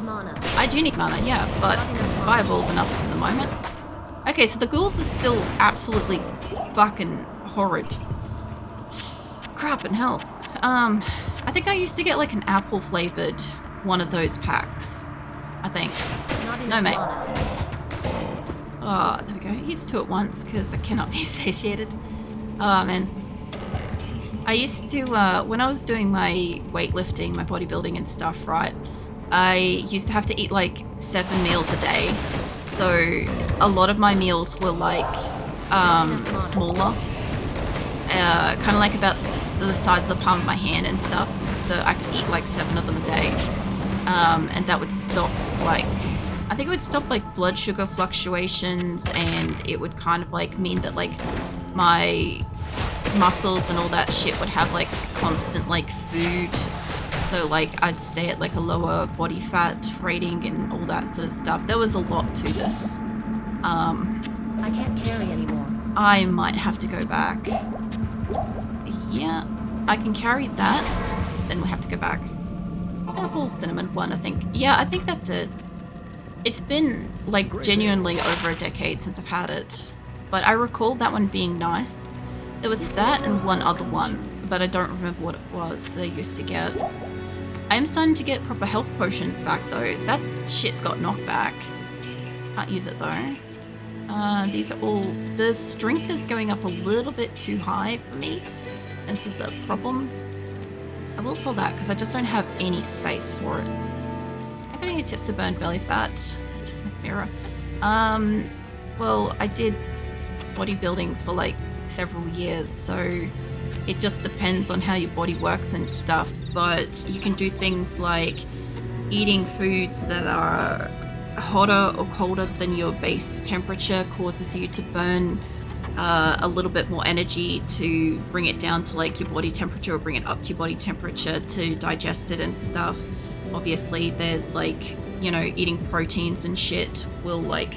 mana. I do need mana, yeah, but Fireball's enough for the moment. Okay, so the ghouls are still absolutely fucking horrid. Crap and hell. I think I used to get like an apple flavored one of those packs. I think. No, mate. Oh, there we go. Used to it once because I cannot be satiated. Oh, man. I used to, when I was doing my weightlifting, my bodybuilding and stuff, right, I used to have to eat like 7 meals a day. So a lot of my meals were like smaller, kind of like about the size of the palm of my hand and stuff. So I could eat like 7 of them a day. And that would stop like, I think it would stop like blood sugar fluctuations, and it would kind of like mean that like my muscles and all that shit would have like constant like food, so like I'd stay at like a lower body fat rating and all that sort of stuff. There was a lot to this. I can't carry anymore. I might have to go back. Yeah, I can carry that, then we have to go back. Apple cinnamon one, I think. Yeah, I think that's it. It's been like genuinely over a decade since I've had it, but I recall that one being nice. There was that and one other one, but I don't remember what it was that I used to get. I am starting to get proper health potions back though. That shit's got knockback. Can't use it though. These are all... The strength is going up a little bit too high for me. This is a problem. I will sell that because I just don't have any space for it. I got any tips to burn belly fat? Mirror. Well, I did bodybuilding for like several years, so it just depends on how your body works and stuff, but you can do things like eating foods that are hotter or colder than your base temperature causes you to burn a little bit more energy to bring it down to like your body temperature, or bring it up to your body temperature to digest it and stuff. Obviously there's like, you know, eating proteins and shit will like,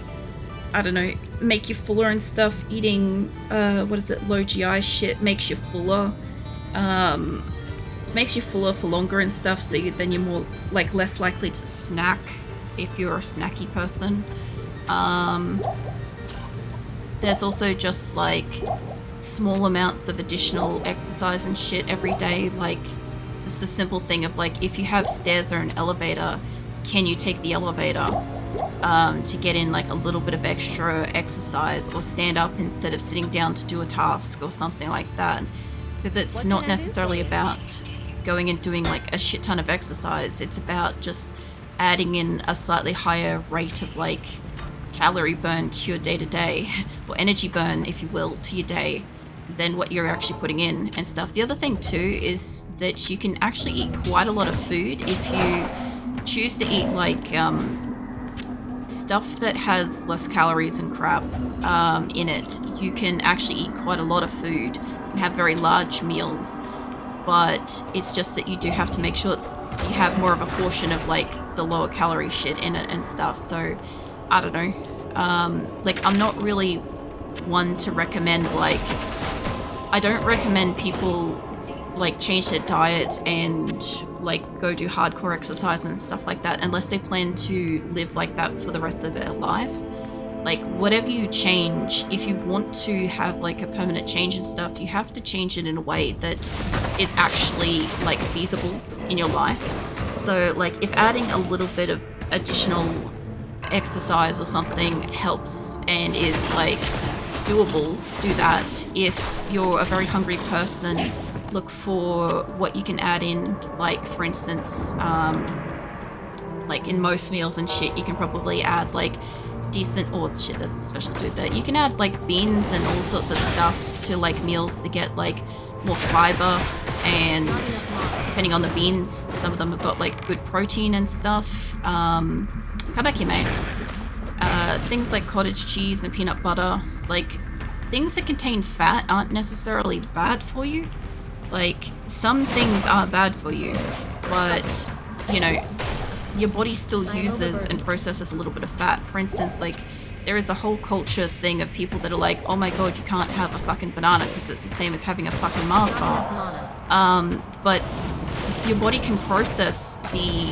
I don't know, make you fuller and stuff. Eating, what is it, low GI shit makes you fuller. Makes you fuller for longer and stuff, so then you're more, like, less likely to snack if you're a snacky person. There's also just, like, small amounts of additional exercise and shit every day. Like, just a simple thing of, like, if you have stairs or an elevator, can you take the elevator? To get in like a little bit of extra exercise, or stand up instead of sitting down to do a task or something like that, because it's not necessarily about going and doing like a shit ton of exercise. It's about just adding in a slightly higher rate of like calorie burn to your day-to-day, or energy burn if you will, to your day, than what you're actually putting in and stuff. The other thing too is that you can actually eat quite a lot of food if you choose to eat like stuff that has less calories and crap in it. You can actually eat quite a lot of food and have very large meals, but it's just that you do have to make sure you have more of a portion of like the lower calorie shit in it and stuff. So I don't know, like I'm not really one to recommend, like I don't recommend people like change their diet and like go do hardcore exercise and stuff like that unless they plan to live like that for the rest of their life. Like whatever you change, if you want to have like a permanent change and stuff, you have to change it in a way that is actually like feasible in your life. So like if adding a little bit of additional exercise or something helps and is like doable, do that. If you're a very hungry person, look for what you can add in, like for instance, like in most meals and shit, you can probably add like decent, oh shit, there's a special dude there. You can add like beans and all sorts of stuff to like meals to get like more fiber, and depending on the beans, some of them have got like good protein and stuff. Come back here, mate. Things like cottage cheese and peanut butter, like things that contain fat aren't necessarily bad for you. Like some things are bad for you, but you know, your body still uses and processes a little bit of fat. For instance, like there is a whole culture thing of people that are like, oh my god, you can't have a fucking banana because it's the same as having a fucking Mars bar. But your body can process the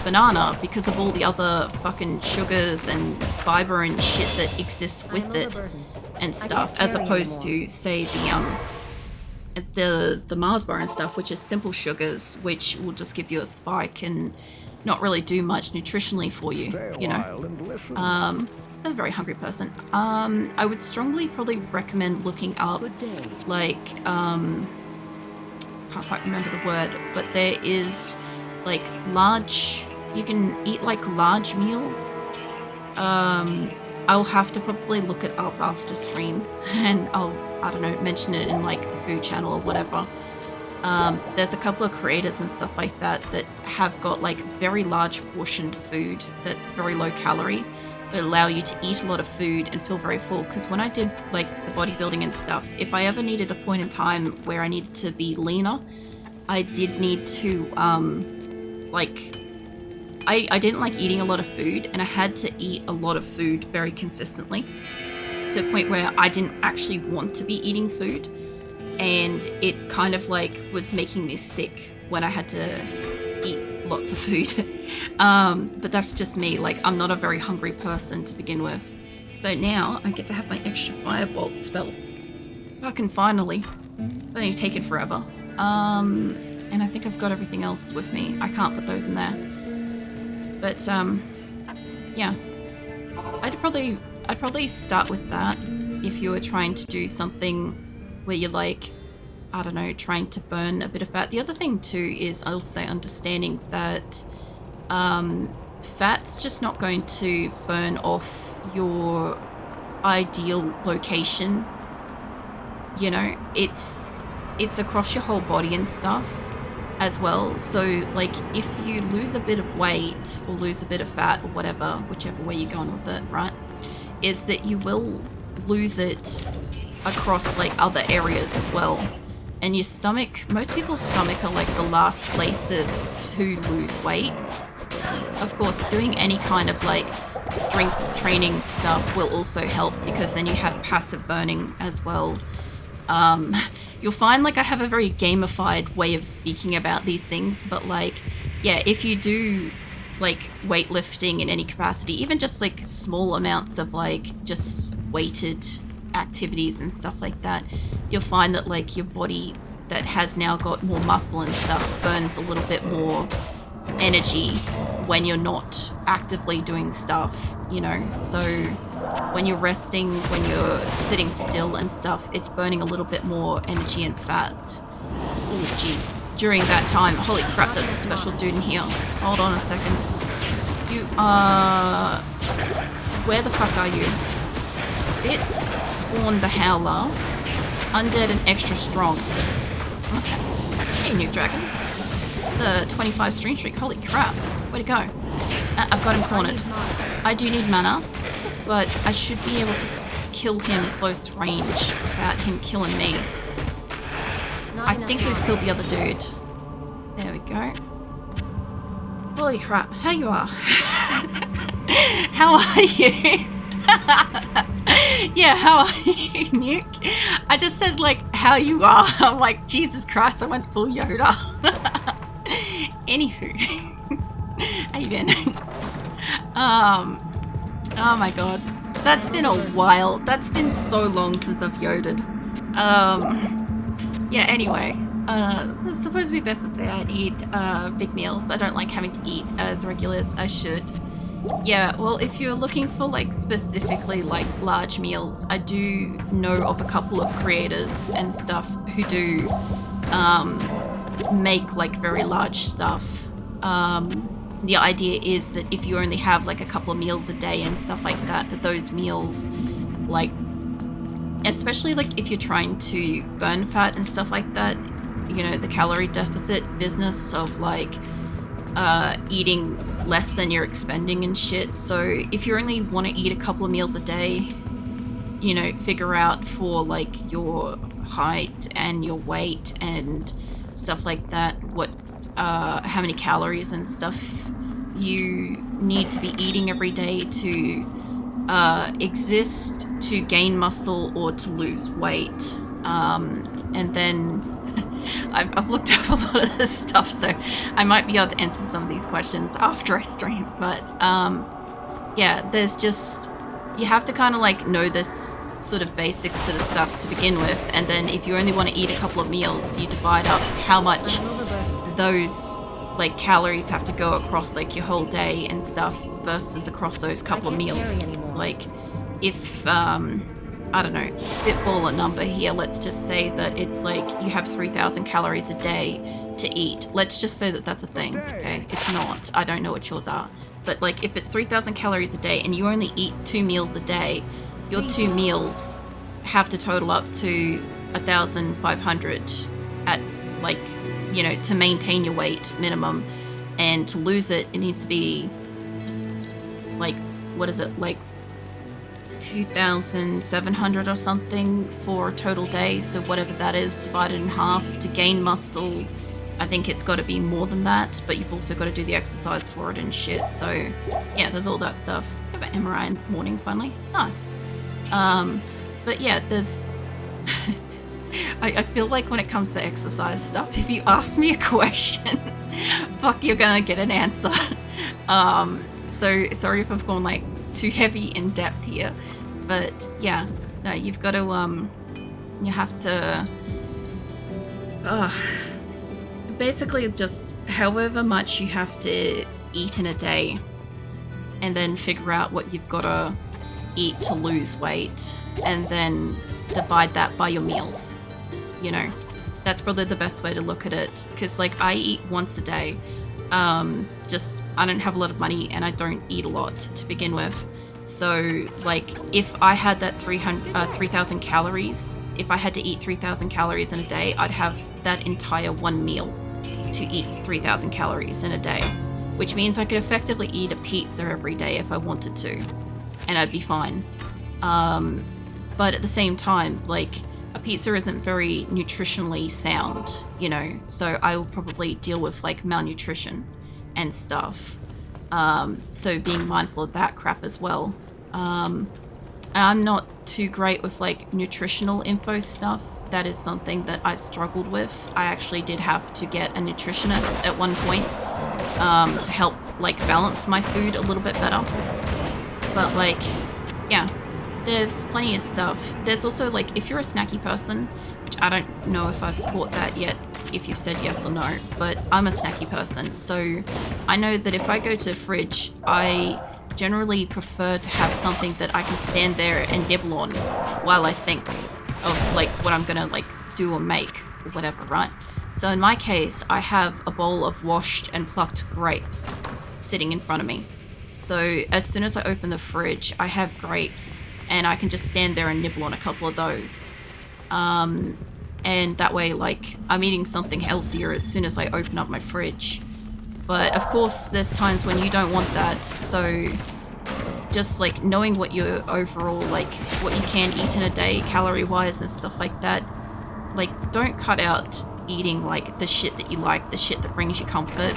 banana because of all the other fucking sugars and fiber and shit that exists with it and stuff, as opposed to, say, the Mars bar and stuff, which is simple sugars, which will just give you a spike and not really do much nutritionally for you, you know. I'm a very hungry person. I would strongly probably recommend looking up, like, can't quite remember the word, but there is, like, large, you can eat, like, large meals. I'll have to probably look it up after stream, and I don't know, mention it in, like, the food channel or whatever. There's a couple of creators and stuff like that that have got, like, very large portioned food that's very low calorie, that allow you to eat a lot of food and feel very full. Because when I did, like, the bodybuilding and stuff, if I ever needed a point in time where I needed to be leaner, I did need to, like, I didn't like eating a lot of food, and I had to eat a lot of food very consistently to a point where I didn't actually want to be eating food, and it kind of, like, was making me sick when I had to eat lots of food. But that's just me. Like, I'm not a very hungry person to begin with. So now I get to have my extra firebolt spell. Fucking finally. It's only taken forever. And I think I've got everything else with me. I can't put those in there. But, yeah. I'd probably start with that if you were trying to do something where you're, like, I don't know, trying to burn a bit of fat. The other thing too is also understanding that fat's just not going to burn off your ideal location. You know, it's across your whole body and stuff as well. So, like, if you lose a bit of weight or lose a bit of fat or whatever, whichever way you're going with it, right, is that you will lose it across, like, other areas as well. And your stomach, most people's stomach are, like, the last places to lose weight. Of course, doing any kind of, like, strength training stuff will also help, because then you have passive burning as well. You'll find, like, I have a very gamified way of speaking about these things, but, like, yeah, if you do, like, weightlifting in any capacity, even just, like, small amounts of, like, just weighted activities and stuff like that, you'll find that, like, your body that has now got more muscle and stuff burns a little bit more energy when you're not actively doing stuff, you know. So when you're resting, when you're sitting still and stuff, it's burning a little bit more energy and fat. Oh jeez. During that time, holy crap, there's a special dude in here. Hold on a second. You are... Where the fuck are you? Spit, Spawn the Howler, Undead and Extra Strong. Okay. Hey, New Dragon. The 25 stream streak, holy crap. Way to go. I've got him cornered. I do need mana, but I should be able to kill him close range without him killing me. I think we've killed the other dude. There we go. Holy crap, how you are? How are you? Yeah, how are you, Nuke? I just said, like, how you are. I'm like, Jesus Christ, I went full Yoda. Anywho. How you been? Oh my god. That's been a while. That's been so long since I've Yoda'd. Yeah, anyway. So it's supposed to be best to say I'd eat big meals. I don't like having to eat as regular as I should. Yeah, well, if you're looking for, like, specifically, like, large meals, I do know of a couple of creators and stuff who do make, like, very large stuff. The idea is that if you only have, like, a couple of meals a day and stuff like that, that those meals, like, especially, like, if you're trying to burn fat and stuff like that, you know, the calorie deficit business of, like, eating less than you're expending and shit. So if you only want to eat a couple of meals a day, you know, figure out for, like, your height and your weight and stuff like that, what, how many calories and stuff you need to be eating every day to exist, to gain muscle, or to lose weight. And then I've looked up a lot of this stuff, so I might be able to answer some of these questions after I stream. But yeah, there's just, you have to kind of like know this sort of basic sort of stuff to begin with, and then if you only want to eat a couple of meals, you divide up how much those like calories have to go across like your whole day and stuff versus across those couple of meals. Like if I don't know, spitball a number here, let's just say that it's like you have 3,000 calories a day to eat. Let's just say that that's a thing, okay? It's not. I don't know what yours are. But like if it's 3,000 calories a day and you only eat 2 meals a day, your 2 meals have to total up to 1,500 at like, you know, to maintain your weight minimum. And to lose it, it needs to be like, what is it, like 2,700 or something for a total day. So whatever that is divided in half. To gain muscle, I think it's got to be more than that, but you've also got to do the exercise for it and shit. So yeah, there's all that stuff. I have an MRI in the morning finally. Nice. But yeah, there's I feel like when it comes to exercise stuff, if you ask me a question, fuck, you're gonna get an answer. So sorry if I've gone like too heavy in depth here, but yeah, no, you've got to you have to basically just however much you have to eat in a day, and then figure out what you've got to eat to lose weight, and then divide that by your meals. You know, that's probably the best way to look at it, because like I eat once a day. Just I don't have a lot of money and I don't eat a lot to begin with, so like if I had that 3,000 calories, if I had to eat 3,000 calories in a day, I'd have that entire one meal to eat 3,000 calories in a day, which means I could effectively eat a pizza every day if I wanted to, and I'd be fine. But at the same time, like a pizza isn't very nutritionally sound, you know, so I will probably deal with like malnutrition and stuff. So being mindful of that crap as well. I'm not too great with like nutritional info stuff. That is something that I struggled with. I actually did have to get a nutritionist at one point to help like balance my food a little bit better. But like, yeah, there's plenty of stuff. There's also like, if you're a snacky person, which I don't know if I've caught that yet, if you've said yes or no, but I'm a snacky person. So I know that if I go to the fridge, I generally prefer to have something that I can stand there and nibble on while I think of like what I'm gonna like do or make or whatever, right? So in my case, I have a bowl of washed and plucked grapes sitting in front of me. So as soon as I open the fridge, I have grapes and I can just stand there and nibble on a couple of those. And that way, like, I'm eating something healthier as soon as I open up my fridge. But of course, there's times when you don't want that, so just like knowing what your overall, like, what you can eat in a day, calorie-wise and stuff like that, like, don't cut out eating, like, the shit that you like, the shit that brings you comfort.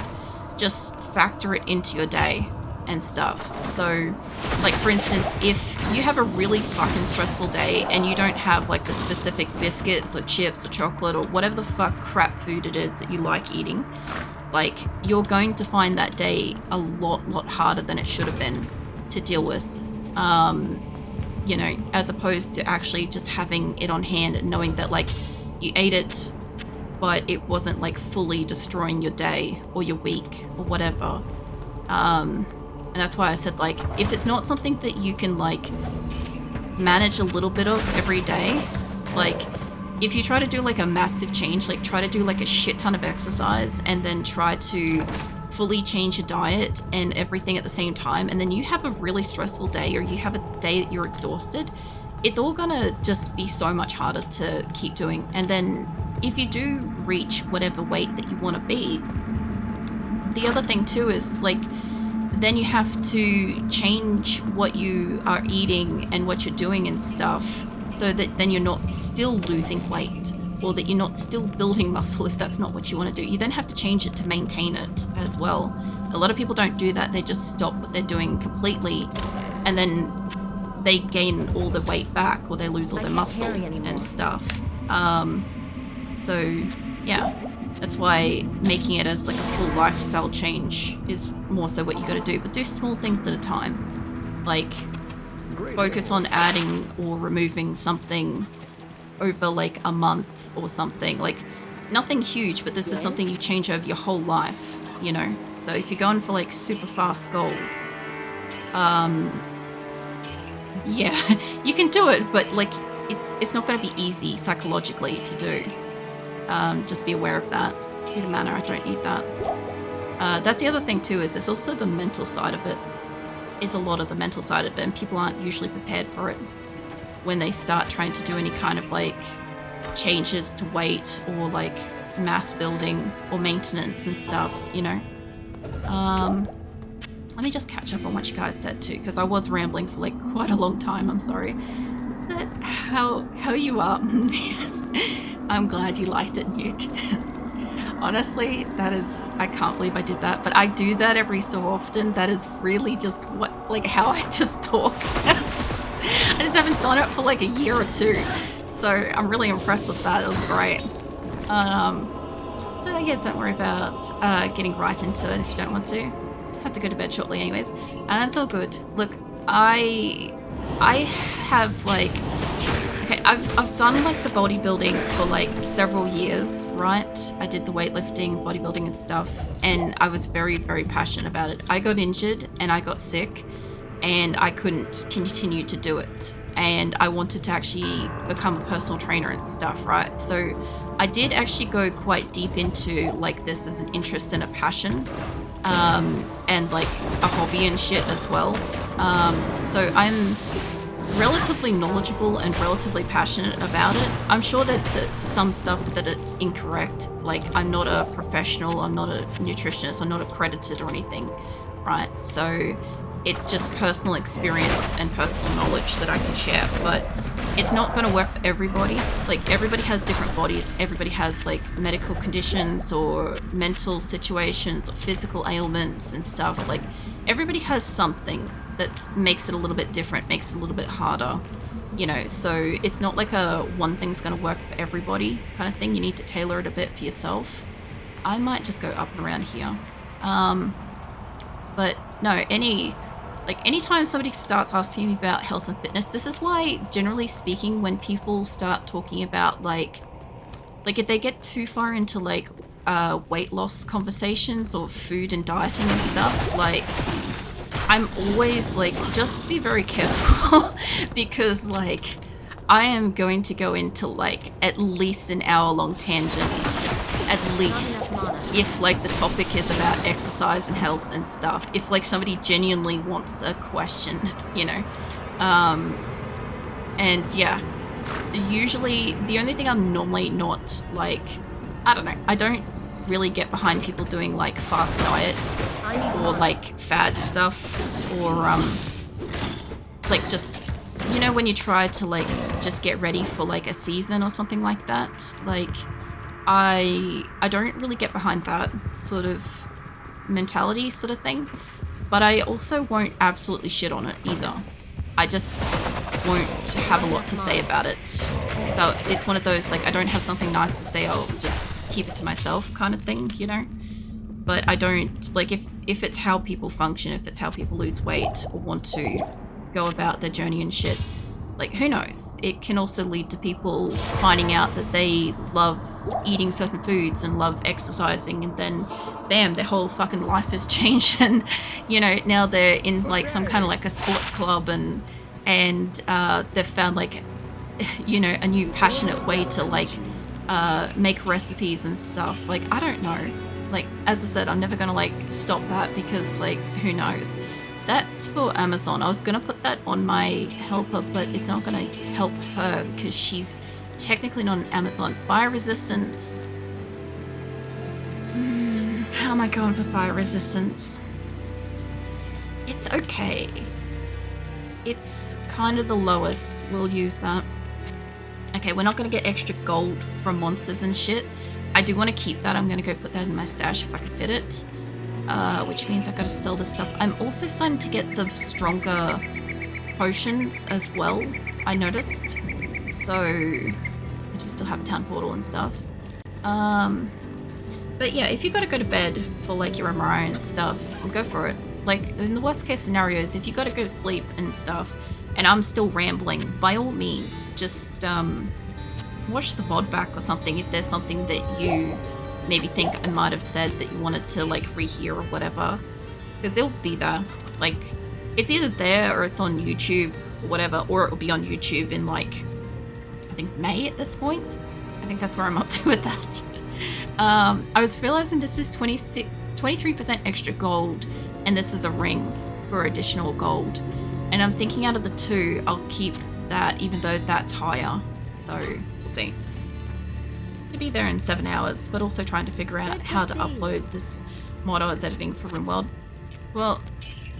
Just factor it into your day and stuff. So, like, for instance, if you have a really fucking stressful day and you don't have, like, the specific biscuits or chips or chocolate or whatever the fuck crap food it is that you like eating, like, you're going to find that day a lot harder than it should have been to deal with, you know, as opposed to actually just having it on hand and knowing that, like, you ate it, but it wasn't, like, fully destroying your day or your week or whatever. And that's why I said, like, if it's not something that you can, like, manage a little bit of every day, like, if you try to do, like, a massive change, like, try to do, like, a shit ton of exercise and then try to fully change your diet and everything at the same time, and then you have a really stressful day or you have a day that you're exhausted, it's all gonna just be so much harder to keep doing. And then if you do reach whatever weight that you want to be, the other thing too is, like, then you have to change what you are eating and what you're doing and stuff, so that then you're not still losing weight, or that you're not still building muscle if that's not what you want to do. You then have to change it to maintain it as well. A lot of people don't do that. They just stop what they're doing completely, and then they gain all the weight back, or they lose all their muscle and stuff. So Yeah. That's why making it as like a full lifestyle change is more so what you gotta do. But do small things at a time. Like, focus on adding or removing something over like a month or something. Like, nothing huge, but this is something you change over your whole life, you know? So if you're going for like super fast goals, yeah, you can do it, but like it's not going to be easy psychologically to do. Just be aware of that. In a manner, I don't need that. That's the other thing too, is there's also the mental side of it. Is a lot of the mental side of it, and people aren't usually prepared for it when they start trying to do any kind of like changes to weight or like mass building or maintenance and stuff, you know. Let me just catch up on what you guys said too, because I was rambling for like quite a long time. I'm sorry. Is that how you are? Yes. I'm glad you liked it, Nuke. Honestly, that is, I can't believe I did that, but I do that every so often. That is really just what, like, how I just talk. I just haven't done it for like a year or two, so I'm really impressed with that. It was great. So yeah, don't worry about getting right into it if you don't want to. I have to go to bed shortly anyways, and that's all good. Look, I have like, okay, I've done like the bodybuilding for like several years, right? I did the weightlifting, bodybuilding and stuff, and I was very, very passionate about it. I got injured and I got sick and I couldn't continue to do it. And I wanted to actually become a personal trainer and stuff, right? So I did actually go quite deep into like this as an interest and a passion, and like a hobby and shit as well. So I'm relatively knowledgeable and relatively passionate about it. I'm sure there's some stuff that it's incorrect. Like, I'm not a professional, I'm not a nutritionist, I'm not accredited or anything, right? So it's just personal experience and personal knowledge that I can share, but it's not going to work for everybody. Like, everybody has different bodies, everybody has like medical conditions or mental situations or physical ailments and stuff. Like, everybody has something that makes it a little bit different, makes it a little bit harder, you know. So it's not like a one thing's going to work for everybody kind of thing. You need to tailor it a bit for yourself. I might just go up and around here. But no, anytime somebody starts asking me about health and fitness, this is why, generally speaking, when people start talking about like if they get too far into like weight loss conversations or food and dieting and stuff, like, I'm always like, just be very careful because like I am going to go into like at least an hour-long tangent, at least, if like the topic is about exercise and health and stuff. If like somebody genuinely wants a question, you know. And yeah, usually the only thing I'm normally not like, I don't know, I don't really get behind people doing like fast diets or like fad stuff, or like, just, you know, when you try to like just get ready for like a season or something like that. Like, I don't really get behind that sort of mentality sort of thing, but I also won't absolutely shit on it either. I just won't have a lot to say about it. So it's one of those, like, I don't have something nice to say, I'll just keep it to myself kind of thing, you know? But I don't, like, if it's how people function, if it's how people lose weight or want to go about their journey and shit, like, who knows? It can also lead to people finding out that they love eating certain foods and love exercising, and then bam, their whole fucking life has changed, and, you know, now they're in like some kind of like a sports club, and they've found like, you know, a new passionate way to like make recipes and stuff. Like, I don't know. Like, as I said, I'm never gonna like stop that, because like, who knows? That's for Amazon. I was gonna put that on my helper, but it's not gonna help her because she's technically not an Amazon. Fire resistance. How am I going for fire resistance? It's okay. It's kind of the lowest. We'll use that. Okay, we're not gonna get extra gold from monsters and shit. I do want to keep that. I'm gonna go put that in my stash if I can fit it. Which means I gotta sell this stuff. I'm also starting to get the stronger potions as well, I noticed. So, I do still have a town portal and stuff. But yeah, if you gotta go to bed for like your MRI and stuff, go for it. Like in the worst case scenarios, if you gotta go to sleep and stuff, and I'm still rambling, by all means, just watch the VOD back or something if there's something that you maybe think I might have said that you wanted to like rehear or whatever. Because it'll be there. Like, it's either there or it's on YouTube or whatever, or it'll be on YouTube in like, I think May at this point. I think that's where I'm up to with that. I was realizing this is 23% extra gold, and this is a ring for additional gold. And I'm thinking out of the two, I'll keep that even though that's higher. So, we'll see. To be there in 7 hours, but also trying to figure out how to upload this mod I was editing for RimWorld. Well,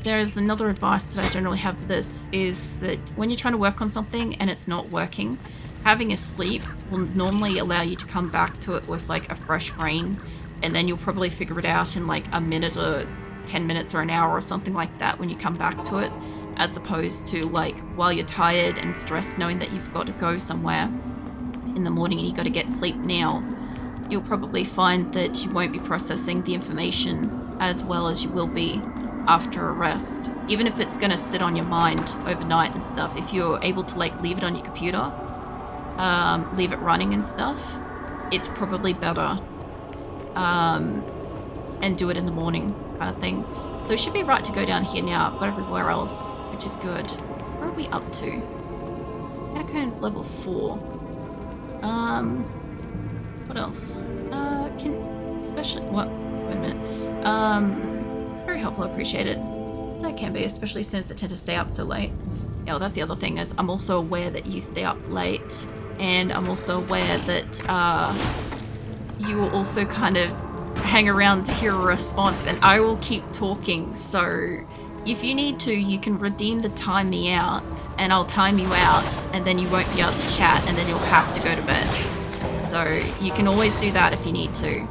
there's another advice that I generally have for this, is that when you're trying to work on something and it's not working, having a sleep will normally allow you to come back to it with like a fresh brain, and then you'll probably figure it out in like a minute or 10 minutes or an hour or something like that when you come back to it, as opposed to like while you're tired and stressed knowing that you've got to go somewhere in the morning and you got to get sleep now. You'll probably find that you won't be processing the information as well as you will be after a rest. Even if it's going to sit on your mind overnight and stuff, if you're able to like leave it on your computer, leave it running and stuff, it's probably better, and do it in the morning kind of thing. So it should be right to go down here now. I've got everywhere else, which is good. Where are we up to? Catacombs level 4. What else? Especially, what? Wait a minute. Very helpful, appreciate it. So it can be, especially since I tend to stay up so late. Yeah, well, that's the other thing, is I'm also aware that you stay up late, and I'm also aware that you will also kind of hang around to hear a response, and I will keep talking. So if you need to, you can redeem the time me out, and I'll time you out, and then you won't be able to chat, and then you'll have to go to bed. So you can always do that if you need to.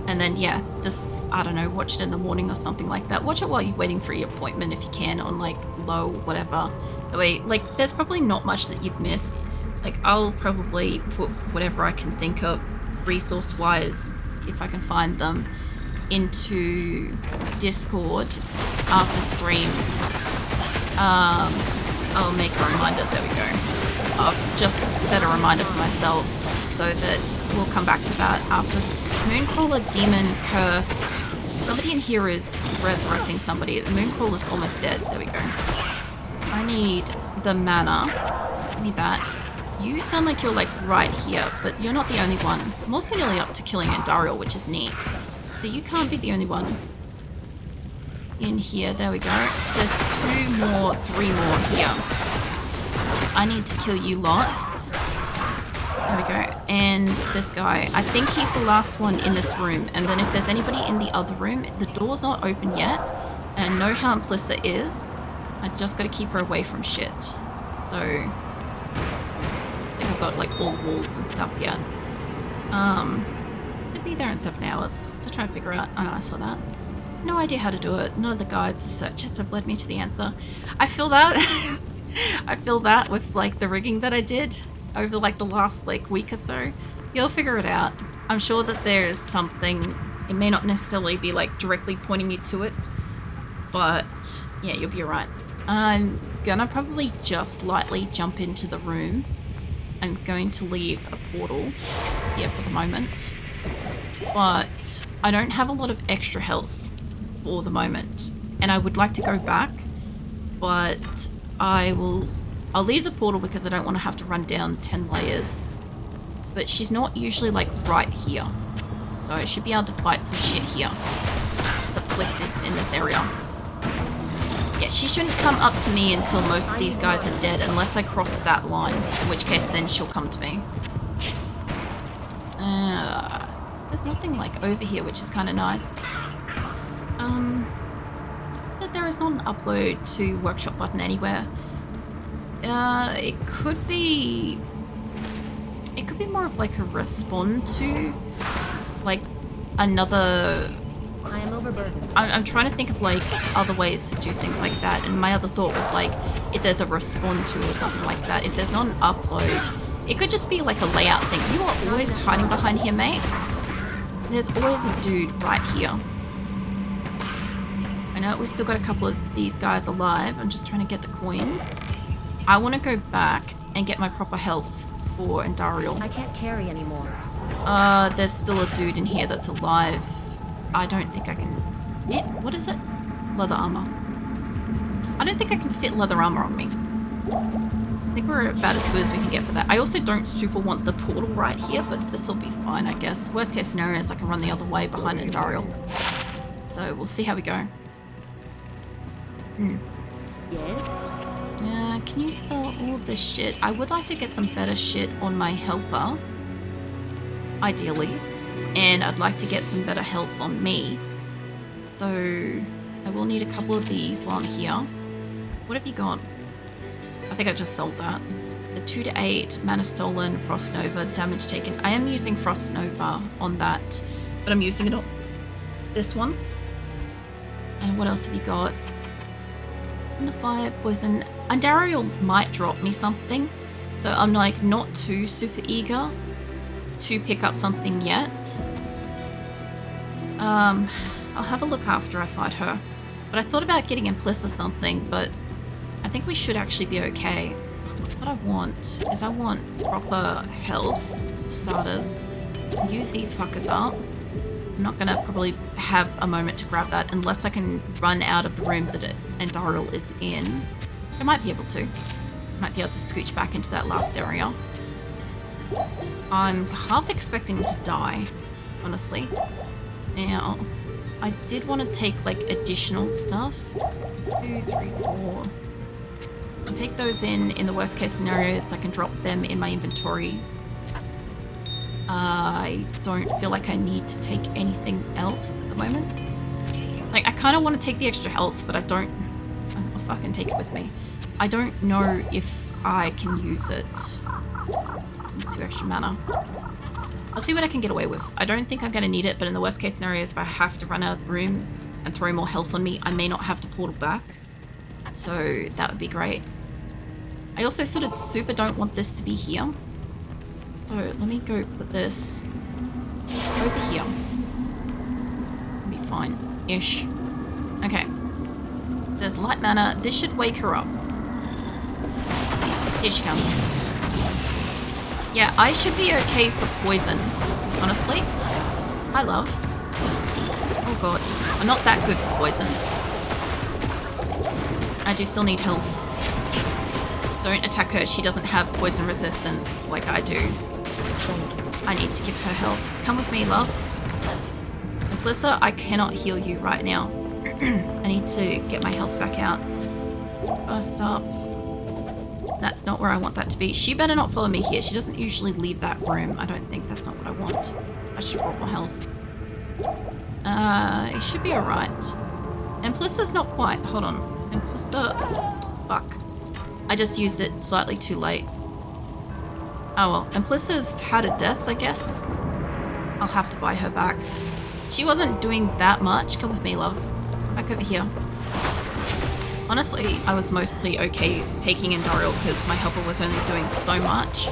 And then, yeah, just, I don't know, watch it in the morning or something like that. Watch it while you're waiting for your appointment if you can, on like low, whatever. That way, like, there's probably not much that you've missed. Like, I'll probably put whatever I can think of resource-wise, if I can find them, into Discord after stream. I'll make a reminder. There we go. I've just set a reminder for myself so that we'll come back to that after. Mooncrawler Demon Cursed. Somebody in here is resurrecting somebody. The Mooncrawler's almost dead. There we go. I need the mana. I need that. You sound like you're like right here, but you're not the only one. I'm also nearly up to killing Andariel, which is neat. So you can't be the only one in here. There we go. There's 3 more here. I need to kill you lot. There we go. And this guy. I think he's the last one in this room. And then if there's anybody in the other room, the door's not open yet. And I know how Implissa is. I just got to keep her away from shit. So I think I've got like all walls and stuff yet. I'll be there in 7 hours. So try and figure out. Oh no, I saw that. No idea how to do it. None of the guides or searches have led me to the answer. I feel that. I feel that with like the rigging that I did over like the last like week or so. You'll figure it out. I'm sure that there's something. It may not necessarily be like directly pointing you to it, but yeah, you'll be right. I'm gonna probably just lightly jump into the room. I'm going to leave a portal here for the moment, but I don't have a lot of extra health for the moment, and I would like to go back, but I'll leave the portal because I don't want to have to run down 10 layers. But she's not usually like right here, so I should be able to fight some shit here. The Afflicted's in this area. Yeah, she shouldn't come up to me until most of these guys are dead, unless I cross that line, in which case then she'll come to me. There's nothing like over here, which is kind of nice. But there is not an upload to workshop button anywhere. It could be more of like a respond to like another. I am overburdened. I'm trying to think of like other ways to do things like that, and my other thought was like if there's a respond to or something like that. If there's not an upload, It could just be like a layout thing. You are always hiding behind here, mate. There's always a dude right here. I know we've still got a couple of these guys alive. I'm just trying to get the coins. I want to go back and get my proper health for Andariel. I can't carry anymore. There's still a dude in here that's alive. I don't think I can... What is it? Leather armor. I don't think I can fit leather armor on me. I think we're about as good as we can get for that. I also don't super want the portal right here, but this will be fine, I guess. Worst case scenario is I can run the other way behind Andariel. So we'll see how we go. Yes? Can you sell all this shit? I would like to get some better shit on my helper. Ideally. And I'd like to get some better health on me. So I will need a couple of these while I'm here. What have you got? I think I just sold that. The 2 to 8, mana stolen, frost nova, damage taken. I am using frost nova on that, but I'm using it on this one. And what else have you got? Fire, poison. Andariel might drop me something, so I'm like not too super eager to pick up something yet. I'll have a look after I fight her. But I thought about getting Impliss or something, but I think we should actually be okay. What I want is I want proper health starters. Use these fuckers up. I'm not gonna probably have a moment to grab that unless I can run out of the room that Andariel is in. I might be able to. Might be able to scooch back into that last area. I'm half expecting to die, honestly. Now, I did want to take like additional stuff. 2, 3, 4. I'll take those in the worst case scenarios. I can drop them in my inventory. I don't feel like I need to take anything else at the moment. Like, I kind of want to take the extra health, but I'll fucking take it with me. I don't know if I can use it. 2 extra mana. I'll see what I can get away with. I don't think I'm going to need it, but in the worst case scenarios, if I have to run out of the room and throw more health on me, I may not have to portal back. So that would be great. I also sort of super don't want this to be here. So let me go put this over here. It'll be fine-ish. Okay. There's light mana. This should wake her up. Here she comes. Yeah, I should be okay for poison, honestly. Hi, love. Oh god. I'm not that good for poison. I do still need health. Don't attack her. She doesn't have poison resistance like I do. I need to give her health. Come with me, love. Melissa, I cannot heal you right now. I need to get my health back out. First up. That's not where I want that to be. She better not follow me here. She doesn't usually leave that room. I don't think that's not what I want. I should roll more health. It should be alright. And Plissa's not quite. Hold on. And Plissa... Fuck. I just used it slightly too late. Oh well. And Plissa's had a death, I guess. I'll have to buy her back. She wasn't doing that much. Come with me, love. Back over here. Honestly, I was mostly okay taking Andariel because my helper was only doing so much.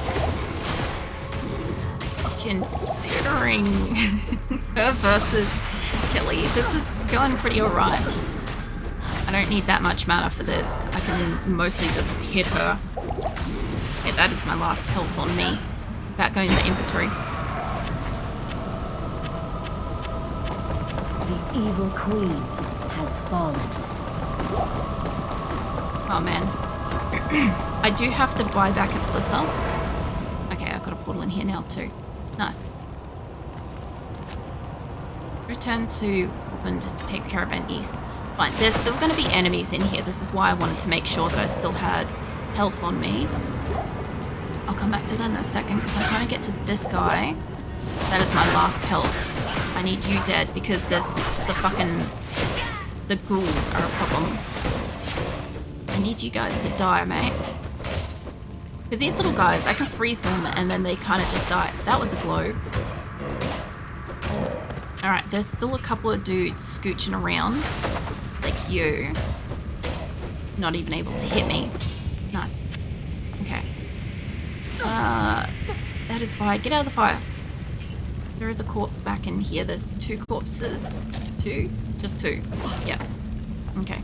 Considering her versus Kelly, this is going pretty alright. I don't need that much mana for this. I can mostly just hit her. Yeah, that is my last health on me. About going to my inventory. The evil queen has fallen. Oh man. I do have to buy back a Plissa. Okay, I've got a portal in here now too. Nice. Return to open to take the caravan east. It's fine. There's still going to be enemies in here. This is why I wanted to make sure that I still had health on me. I'll come back to that in a second because I'm trying to get to this guy. That is my last health. I need you dead because there's the ghouls are a problem. I need you guys to die, mate. Because these little guys, I can freeze them and then they kind of just die. That was a glow. Alright, there's still a couple of dudes scooching around. Like you. Not even able to hit me. Nice. Okay. That is fire. Get out of the fire. There is a corpse back in here. There's 2 corpses. 2? Just 2. Yeah. Okay.